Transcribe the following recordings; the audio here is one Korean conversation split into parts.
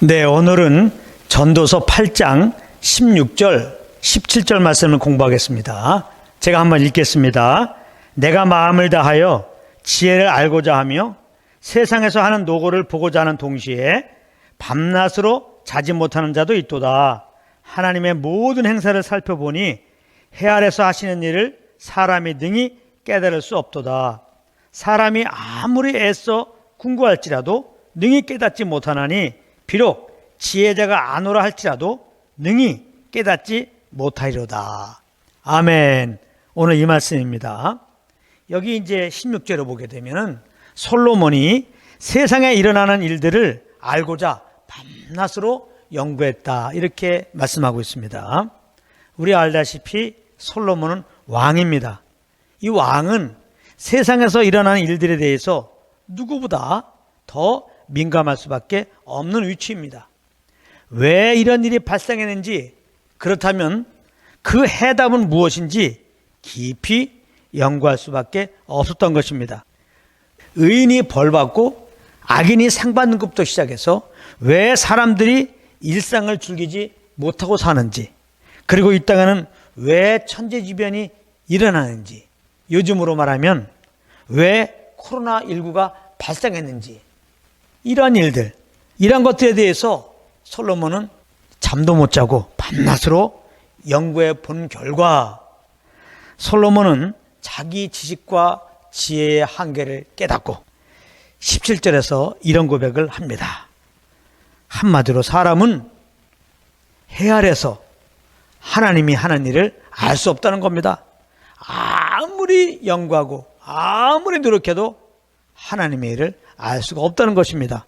네, 오늘은 전도서 8장 16절, 17절 말씀을 공부하겠습니다. 제가 한번 읽겠습니다. 내가 마음을 다하여 지혜를 알고자 하며 세상에서 하는 노고를 보고자 하는 동시에 밤낮으로 자지 못하는 자도 있도다. 하나님의 모든 행사를 살펴보니 해 아래서 하시는 일을 사람이 능히 깨달을 수 없도다. 사람이 아무리 애써 궁구할지라도 능히 깨닫지 못하나니 비록 지혜자가 아노라 할지라도 능히 깨닫지 못하리로다. 아멘. 오늘 이 말씀입니다. 여기 이제 16절을 보게 되면은 솔로몬이 세상에 일어나는 일들을 알고자 밤낮으로 연구했다, 이렇게 말씀하고 있습니다. 우리 알다시피 솔로몬은 왕입니다. 이 왕은 세상에서 일어나는 일들에 대해서 누구보다 더 민감할 수밖에 없는 위치입니다. 왜 이런 일이 발생했는지, 그렇다면 그 해답은 무엇인지 깊이 연구할 수밖에 없었던 것입니다. 의인이 벌받고 악인이 상받는 것부터 시작해서 왜 사람들이 일상을 즐기지 못하고 사는지, 그리고 이 땅에는 왜 천재지변이 일어나는지, 요즘으로 말하면 왜 코로나19가 발생했는지, 이러한 일들, 이러한 것들에 대해서 솔로몬은 잠도 못 자고 밤낮으로 연구해 본 결과 솔로몬은 자기 지식과 지혜의 한계를 깨닫고 17절에서 이런 고백을 합니다. 한마디로 사람은 해 아래서 하나님이 하는 일을 알 수 없다는 겁니다. 아무리 연구하고 아무리 노력해도 하나님의 일을 알 수가 없다는 것입니다.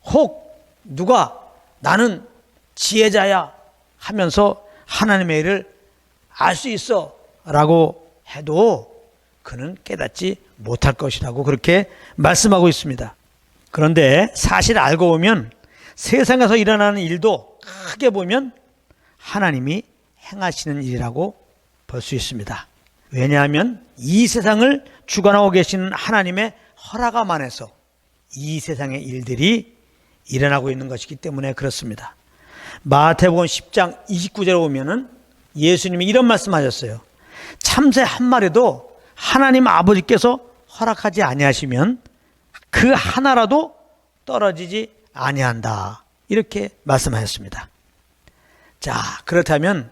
혹 누가 나는 지혜자야 하면서 하나님의 일을 알 수 있어 라고 해도 그는 깨닫지 못할 것이라고 그렇게 말씀하고 있습니다. 그런데 사실 알고 보면 세상에서 일어나는 일도 크게 보면 하나님이 행하시는 일이라고 볼 수 있습니다. 왜냐하면 이 세상을 주관하고 계시는 하나님의 허락함 안에서 이 세상의 일들이 일어나고 있는 것이기 때문에 그렇습니다. 마태복음 10장 29절에 보면은 예수님이 이런 말씀하셨어요. 참새 한 마리도 하나님 아버지께서 허락하지 아니하시면 그 하나라도 떨어지지 아니한다, 이렇게 말씀하셨습니다. 자, 그렇다면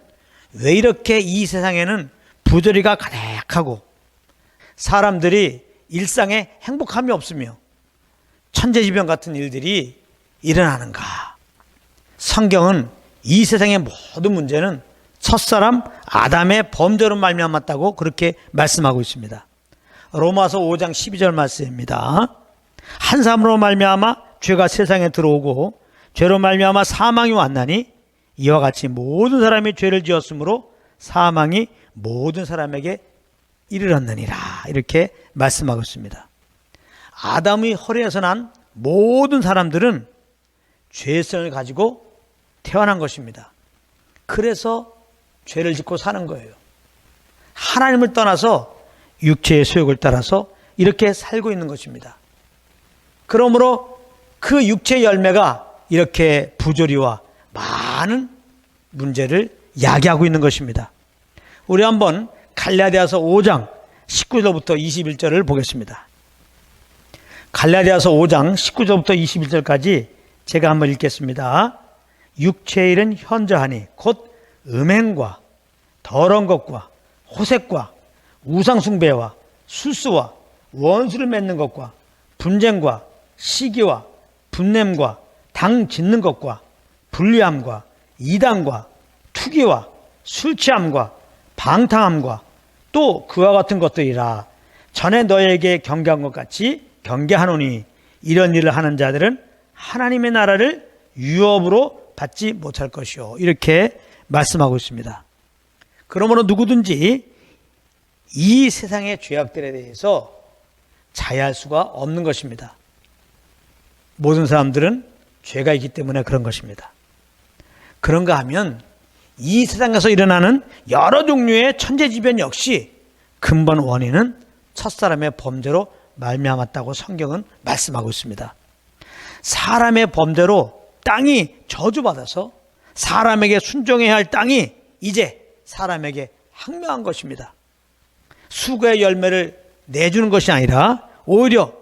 왜 이렇게 이 세상에는 부조리가 가득하고 사람들이 일상에 행복함이 없으며 천재지변 같은 일들이 일어나는가? 성경은 이 세상의 모든 문제는 첫사람 아담의 범죄로 말미암았다고 그렇게 말씀하고 있습니다. 로마서 5장 12절 말씀입니다. 한 사람으로 말미암아 죄가 세상에 들어오고 죄로 말미암아 사망이 왔나니 이와 같이 모든 사람이 죄를 지었으므로 사망이 모든 사람에게 이르렀느니라, 이렇게 말씀하고 있습니다. 아담의 허리에서 난 모든 사람들은 죄성을 가지고 태어난 것입니다. 그래서 죄를 짓고 사는 거예요. 하나님을 떠나서 육체의 소욕을 따라서 이렇게 살고 있는 것입니다. 그러므로 그 육체의 열매가 이렇게 부조리와 많은 문제를 야기하고 있는 것입니다. 우리 한번 갈라디아서 5장 19절부터 21절을 보겠습니다. 갈라디아서 5장 19절부터 21절까지 제가 한번 읽겠습니다. 육체의 일은 현저하니 곧 음행과 더러운 것과 호색과 우상숭배와 술수와 원수를 맺는 것과 분쟁과 시기와 분냄과 당 짓는 것과 불리함과 이단과 투기와 술취함과 방탕함과 또 그와 같은 것들이라. 전에 너에게 경계한 것 같이 경계하노니 이런 일을 하는 자들은 하나님의 나라를 유업으로 받지 못할 것이요, 이렇게 말씀하고 있습니다. 그러므로 누구든지 이 세상의 죄악들에 대해서 자유할 수가 없는 것입니다. 모든 사람들은 죄가 있기 때문에 그런 것입니다. 그런가 하면 이 세상에서 일어나는 여러 종류의 천재지변 역시 근본 원인은 첫사람의 범죄로 말미암았다고 성경은 말씀하고 있습니다. 사람의 범죄로 땅이 저주받아서 사람에게 순종해야 할 땅이 이제 사람에게 항명한 것입니다. 수고의 열매를 내주는 것이 아니라 오히려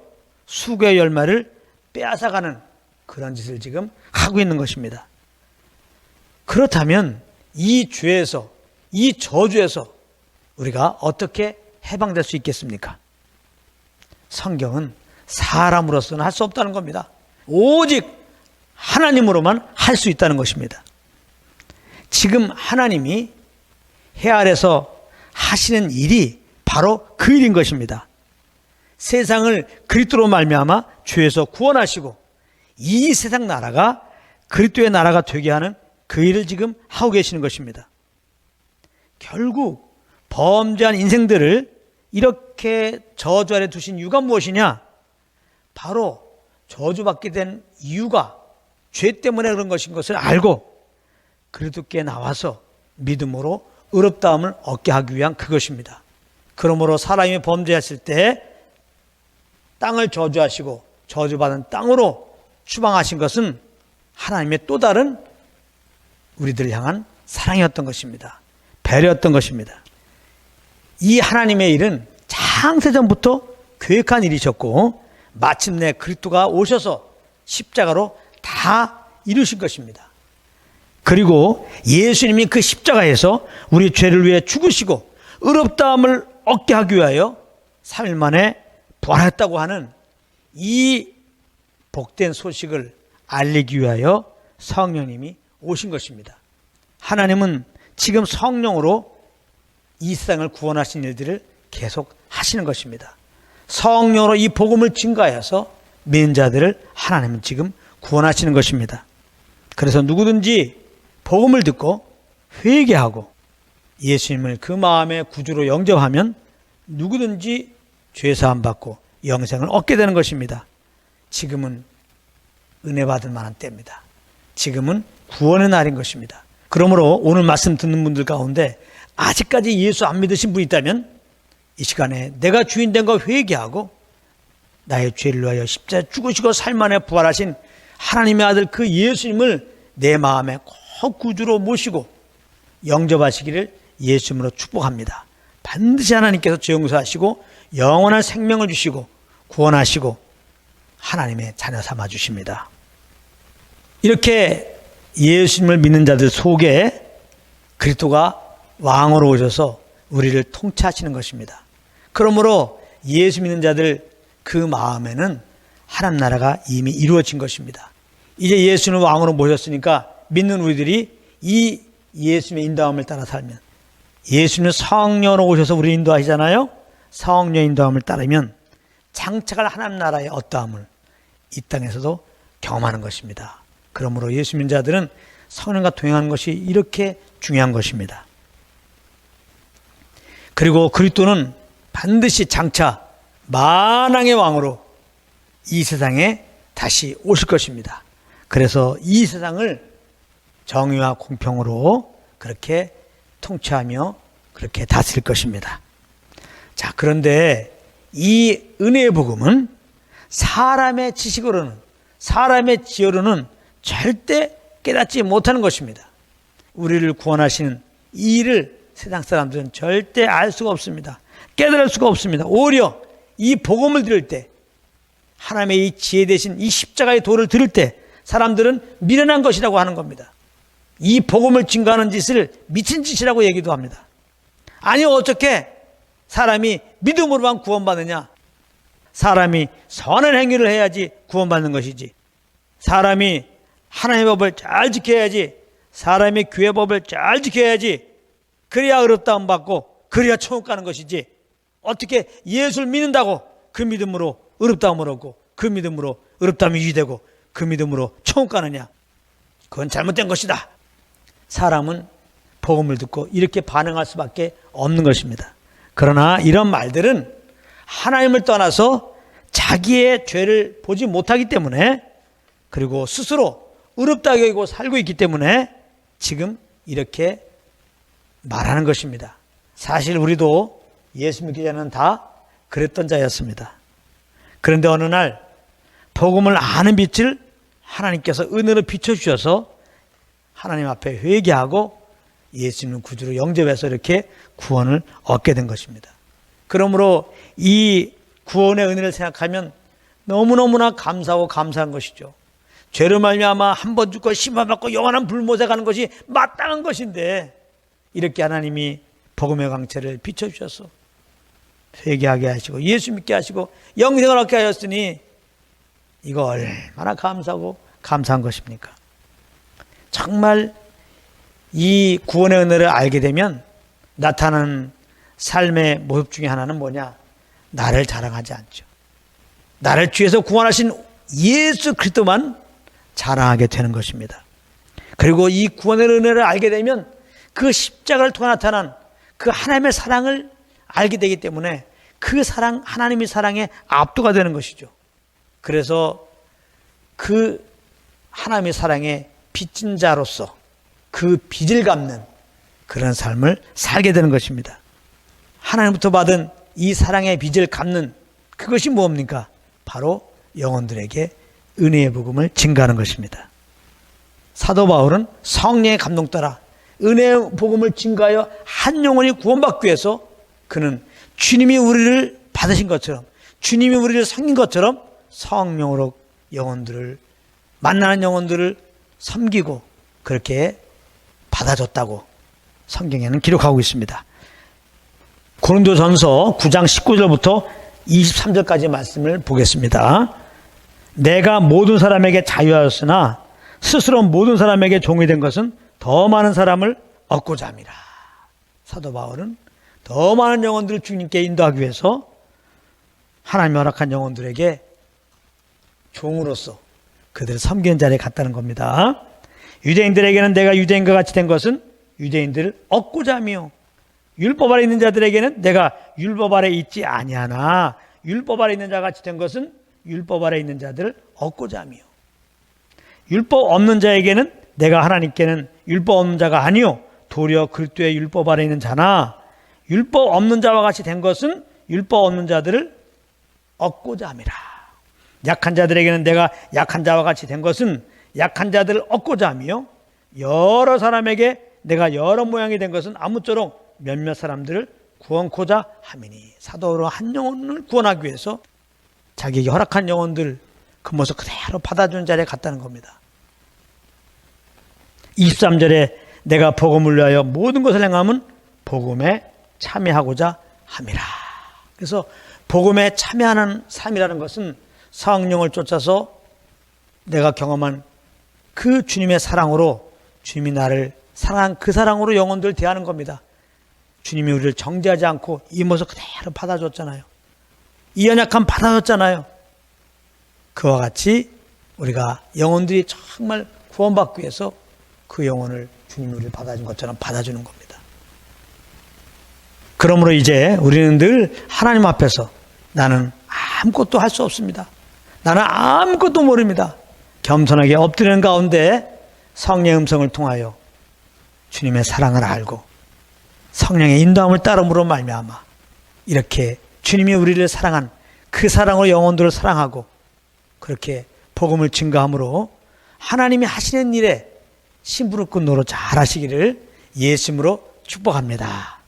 수고의 열매를 빼앗아가는 그런 짓을 지금 하고 있는 것입니다. 그렇다면 이 죄에서, 이 저주에서 우리가 어떻게 해방될 수 있겠습니까? 성경은 사람으로서는 할 수 없다는 겁니다. 오직 하나님으로만 할 수 있다는 것입니다. 지금 하나님이 해 아래서 하시는 일이 바로 그 일인 것입니다. 세상을 그리스도로 말미암아 죄에서 구원하시고 이 세상 나라가 그리스도의 나라가 되게 하는 그 일을 지금 하고 계시는 것입니다. 결국 범죄한 인생들을 이렇게 저주 아래 두신 이유가 무엇이냐? 바로 저주받게 된 이유가 죄 때문에 그런 것인 것을 알고 그리스도께 나와서 믿음으로 의롭다함을 얻게 하기 위한 그것입니다. 그러므로 사람이 범죄했을 때 땅을 저주하시고 저주받은 땅으로 추방하신 것은 하나님의 또 다른 우리들을 향한 사랑이었던 것입니다. 배려였던 것입니다. 이 하나님의 일은 창세전부터 계획한 일이셨고 마침내 그리스도가 오셔서 십자가로 다 이루신 것입니다. 그리고 예수님이 그 십자가에서 우리 죄를 위해 죽으시고 의롭다함을 얻게 하기 위하여 3일 만에 부활했다고 하는 이 복된 소식을 알리기 위하여 성령님이 오신 것입니다. 하나님은 지금 성령으로 이 세상을 구원하신 일들을 계속 하시는 것입니다. 성령으로 이 복음을 증가해서 믿는 자들을 하나님은 지금 구원하시는 것입니다. 그래서 누구든지 복음을 듣고 회개하고 예수님을 그 마음의 구주로 영접하면 누구든지 죄사함 받고 영생을 얻게 되는 것입니다. 지금은 은혜 받을 만한 때입니다. 지금은 구원의 날인 것입니다. 그러므로 오늘 말씀 듣는 분들 가운데 아직까지 예수 안 믿으신 분이 있다면 이 시간에 내가 주인 된 거 회개하고 나의 죄를 위하여 십자가에 죽으시고 3일 만에 부활하신 하나님의 아들 그 예수님을 내 마음에 꼭 구주로 모시고 영접하시기를 예수님으로 축복합니다. 반드시 하나님께서 죄 용서하시고 영원한 생명을 주시고 구원하시고 하나님의 자녀 삼아 주십니다. 이렇게 예수님을 믿는 자들 속에 그리스도가 왕으로 오셔서 우리를 통치하시는 것입니다. 그러므로 예수 믿는 자들 그 마음에는 하나님 나라가 이미 이루어진 것입니다. 이제 예수는 왕으로 모셨으니까 믿는 우리들이 이 예수님의 인도함을 따라 살면, 예수님은 성령으로 오셔서 우리를 인도하시잖아요. 성령의 인도함을 따르면 장차갈 하나님 나라의 어떠함을 이 땅에서도 경험하는 것입니다. 그러므로 예수 믿는 자들은 성령과 동행하는 것이 이렇게 중요한 것입니다. 그리고 그리스도는 반드시 장차 만왕의 왕으로 이 세상에 다시 오실 것입니다. 그래서 이 세상을 정의와 공평으로 그렇게 통치하며 그렇게 다스릴 것입니다. 자, 그런데 이 은혜의 복음은 사람의 지식으로는, 사람의 지혜로는 절대 깨닫지 못하는 것입니다. 우리를 구원하시는 이 일을 세상 사람들은 절대 알 수가 없습니다. 깨달을 수가 없습니다. 오히려 이 복음을 들을 때, 하나님의 이 지혜 대신 이 십자가의 도를 들을 때 사람들은 미련한 것이라고 하는 겁니다. 이 복음을 증거하는 짓을 미친 짓이라고 얘기도 합니다. 아니, 어떻게 사람이 믿음으로만 구원받느냐? 사람이 선한 행위를 해야지 구원받는 것이지. 사람이 하나님의 법을 잘 지켜야지. 사람이 교회 법을 잘 지켜야지. 그래야 의롭다함 받고 그래야 천국 가는 것이지. 어떻게 예수를 믿는다고 그 믿음으로 의롭다함을 얻고 그 믿음으로 의롭다함이 유지되고 그 믿음으로 천국 가느냐? 그건 잘못된 것이다. 사람은 복음을 듣고 이렇게 반응할 수밖에 없는 것입니다. 그러나 이런 말들은 하나님을 떠나서 자기의 죄를 보지 못하기 때문에, 그리고 스스로 의롭다고 여기고 살고 있기 때문에 지금 이렇게 말하는 것입니다. 사실 우리도 예수 믿기 전에는 다 그랬던 자였습니다. 그런데 어느 날 복음을 아는 빛을 하나님께서 은혜로 비춰주셔서 하나님 앞에 회개하고 예수님을 구주로 영접해서 이렇게 구원을 얻게 된 것입니다. 그러므로 이 구원의 은혜를 생각하면 너무너무나 감사하고 감사한 것이죠. 죄로 말미암아 한 번 죽고 심판받고 영원한 불못에 가는 것이 마땅한 것인데 이렇게 하나님이 복음의 광채를 비춰주셔서 회개하게 하시고 예수 믿게 하시고 영생을 얻게 하셨으니 이거 얼마나 감사하고 감사한 것입니까? 정말 이 구원의 은혜를 알게 되면 나타나는 삶의 모습 중에 하나는 뭐냐? 나를 자랑하지 않죠. 나를 주에서 구원하신 예수 그리스도만 자랑하게 되는 것입니다. 그리고 이 구원의 은혜를 알게 되면 그 십자가를 통해 나타난 그 하나님의 사랑을 알게 되기 때문에 그 사랑, 하나님의 사랑에 압도가 되는 것이죠. 그래서 그 하나님의 사랑에 빚진 자로서 그 빚을 갚는 그런 삶을 살게 되는 것입니다. 하나님부터 받은 이 사랑의 빚을 갚는 그것이 뭡니까? 바로 영혼들에게 은혜의 복음을 증가하는 것입니다. 사도 바울은 성령의 감동 따라 은혜의 복음을 증가하여 한 영혼이 구원받기 위해서 그는 주님이 우리를 받으신 것처럼 주님이 우리를 섬긴 것처럼 성령으로 영혼들을 만나는 영혼들을 섬기고 그렇게 받아줬다고 성경에는 기록하고 있습니다. 고린도전서 9장 19절부터 23절까지 말씀을 보겠습니다. 내가 모든 사람에게 자유하였으나 스스로 모든 사람에게 종이 된 것은 더 많은 사람을 얻고자 함이라. 사도 바울은 더 많은 영혼들을 주님께 인도하기 위해서 하나님이 허락한 영혼들에게 종으로서 그들을 섬기는 자리에 갔다는 겁니다. 유대인들에게는 내가 유대인과 같이 된 것은 유대인들을 얻고자 하며 율법 아래 있는 자들에게는 내가 율법 아래 있지 아니하나 율법 아래 있는 자가 같이 된 것은 율법 아래 있는 자들을 얻고자 하며 율법 없는 자에게는 내가 하나님께는 율법 없는 자가 아니요 도리어 그리스도의 율법 아래 있는 자나 율법 없는 자와 같이 된 것은 율법 없는 자들을 얻고자 함이라. 약한 자들에게는 내가 약한 자와 같이 된 것은 약한 자들을 얻고자 하며 여러 사람에게 내가 여러 모양이 된 것은 아무쪼록 몇몇 사람들을 구원코자 함이니. 사도로 한 영혼을 구원하기 위해서 자기에게 허락한 영혼들 그 모습 그대로 받아주는 자리에 갔다는 겁니다. 23절에 내가 복음을 위하여 모든 것을 행함은 복음에 참여하고자 함이라. 그래서 복음에 참여하는 삶이라는 것은 성령을 쫓아서 내가 경험한 그 주님의 사랑으로 주님이 나를 사랑한 그 사랑으로 영혼들을 대하는 겁니다. 주님이 우리를 정죄하지 않고 이 모습 그대로 받아줬잖아요. 이 연약함 받아줬잖아요. 그와 같이 우리가 영혼들이 정말 구원받기 위해서 그 영혼을 주님이 우리를 받아준 것처럼 받아주는 겁니다. 그러므로 이제 우리는 늘 하나님 앞에서 나는 아무것도 할 수 없습니다. 나는 아무것도 모릅니다. 겸손하게 엎드리는 가운데 성령의 음성을 통하여 주님의 사랑을 알고 성령의 인도함을 따름으로 말미암아 이렇게 주님이 우리를 사랑한 그 사랑으로 영혼들을 사랑하고 그렇게 복음을 증거함으로 하나님이 하시는 일에 심부름꾼 노릇 잘 하시기를 예수님으로 축복합니다.